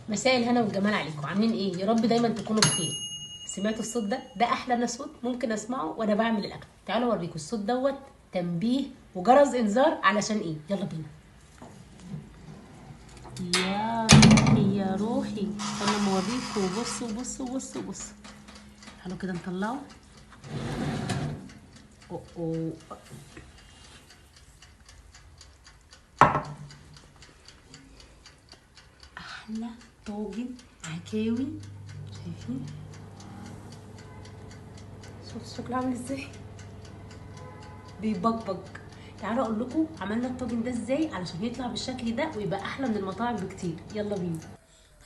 مساء الهنا والجمال عليكم، عاملين ايه؟ يا رب دايما تكونوا بخير. سمعتوا الصوت ده؟ ده احلى صوت ممكن اسمعه وانا بعمل الاكل. تعالوا اوريكم الصوت دوت تنبيه وجرس انذار علشان ايه. يلا بينا. يا روحي يا روحي، انا موريكم. بصوا بصوا بصوا بصوا. تعالوا كده نطلعه. أوه. احلى طاجن عكاوي. شايفين صوت شكله عامل ازاي؟ بيبقبق. تعالوا اقول لكم عملنا الطاجن ده ازاي علشان يطلع بالشكل ده ويبقى احلى من المطاعم بكتير. يلا بينا.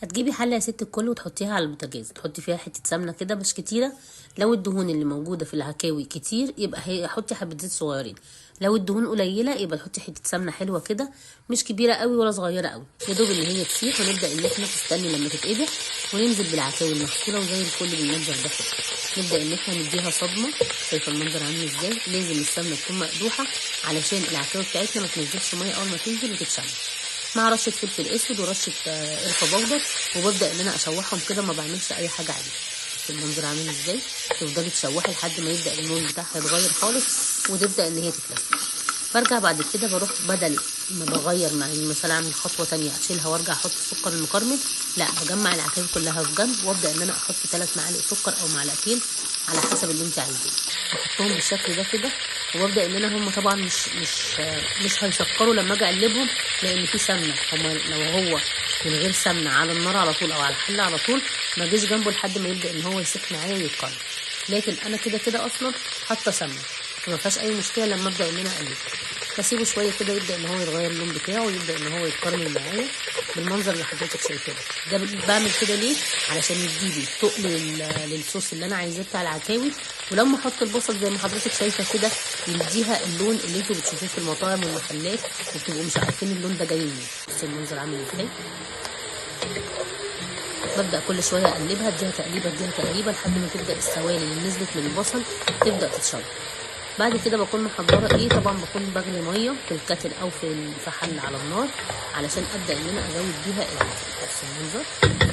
هتجيبي حله يا ست الكل وتحطيها على البوتاجاز، تحطي فيها حته سمنه كده مش كتيره. لو الدهون اللي موجوده في العكاوي كتير يبقى حطي حبه زيت صغيرين. لو الدهون قليله يبقى تحطي حته سمنه حلوه كده، مش كبيره قوي ولا صغيره قوي، يا دوب ان هي تسيح، ونبدا ان احنا نستني لما تتقدح وننزل بالعكاوي المغسوله وزي الفل بالمنظر ده كده. نبدا ان احنا نديها صدمه. شايفه المنظر عامل ازاي؟ لازم السمنه تكون مقدوحه علشان العكاوي بتاعتنا ما تنزلش ميه اول ما تنزل وتتشمع، مع رشه فلفل اسود ورشه قرفه بودر، وببدا ان انا اشوحهم كده، ما بعملش اي حاجه عليه. المنظر عامل ازاي؟ تفضلي تشوحي لحد ما يبدا اللون بتاعها يتغير خالص وتبدا ان هي تتلسع. برجع بعد كده بروح بدل ما بغير مع مثلا اعمل خطوه تانية اشيلها وارجع احط السكر المكرمل، لا بجمع العكاوي كلها في جنب وابدا ان انا احط 3 معالق سكر او معلقتين على حسب اللي انت عايزاه. بحطهم بالشكل ده كده، وببدا ان انا هم طبعا مش هيسكروا لما اجي اقلبهم، لان في سمنه. هم لو هو من غير سمنه على النار على طول او على الحله على طول ما اجيش جنبه لحد ما يبدا ان هو يسيح معايا ويتقلب، لكن انا كده كده اصلا حاطه سمنه فما فيهاش اي مشكله. لما ابدا ان انا اقلبه بسيبه شويه كده يبدا ان هو يتغير اللون بتاعه ويبدا ان هو يتكرمل معايا بالمنظر اللي حضرتك شايفاه ده. بعمل كده ليه؟ علشان يديلي تقل للصوص اللي انا عايزاه بتاع العكاوي، ولما احط البصل زي ما حضرتك شايفه كده يديها اللون اللي انتوا بتشوفوه في المطاعم والمحلات وبتبقوا مش عارفين اللون ده جاي منين. بس المنظر عامل ازاي؟ ببدا كل شويه اقلبها، اديها تقليبه لحد ما تبدا السوائل اللي نزلت من البصل تبدا تتشرب. بعد كده بكون محضره ايه، طبعا بكون بغلي ميه في الكاتل او في حل على النار علشان ابدا ان انا ازود بيها بس المنظر.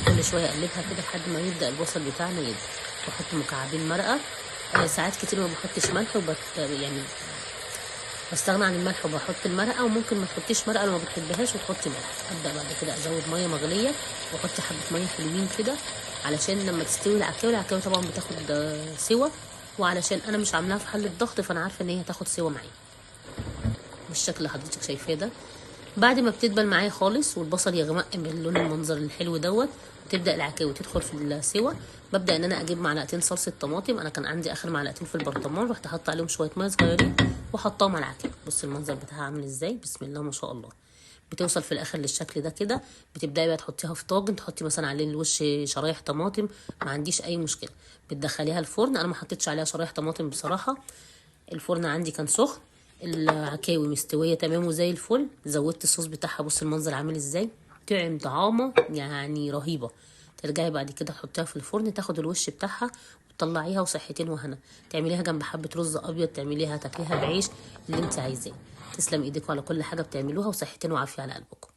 كل شويه اقلبها كده لحد ما يبدا البصل بتاعنا يدي. بحط مكعبين مرقه. ساعات كتير ما بحطش ملح يعني بستغنى عن الملح وبحط المرقه، وممكن ما تحطيش مرقه لو ما بتحبهاش وتحطي ملح. ابدا بعد كده ازود ميه مغليه واحط حبه ميه حلوين كده علشان لما تستوي العكاوي طبعا بتاخد سوا، وعلشان انا مش عاملاها في حله ضغط فانا عارفه ان هي هتاخد سوا معايا بالشكل اللي حضرتك شايفاه ده. بعد ما بتدبل معايا خالص والبصل يغمق باللون المنظر الحلو دوت وتبدا العكاوي تدخل في السوا، ببدا ان انا اجيب معلقتين صلصه طماطم. انا كان عندي اخر معلقتين في البرطمان، رحت حاطه عليهم شويه ميه صغيرين وحطاهم على العكاوي. بص المنظر بتاعها عامل ازاي، بسم الله ما شاء الله. بتوصل في الاخر للشكل ده كده. بتبداي بقى تحطيها في طاجن، تحطي مثلا عليه الوش شرايح طماطم، ما عنديش اي مشكله. بتدخليها الفرن. انا ما حطيتش عليها شرايح طماطم بصراحه، الفرن عندي كان سخن. العكاوي مستويه تمام وزي الفل. زودت الصوص بتاعها، بص المنظر عامل ازاي، طعم طعامه يعني رهيبه. ترجعي بعد كده تحطيها في الفرن تاخد الوش بتاعها وتطلعيها وصحتين وهنا. تعمليها جنب حبه رز ابيض، تعمليها تاكليها بعيش اللي انت عايزاه. تسلم ايديكم على كل حاجه بتعملوها، وصحتين وعافيه على قلبكم.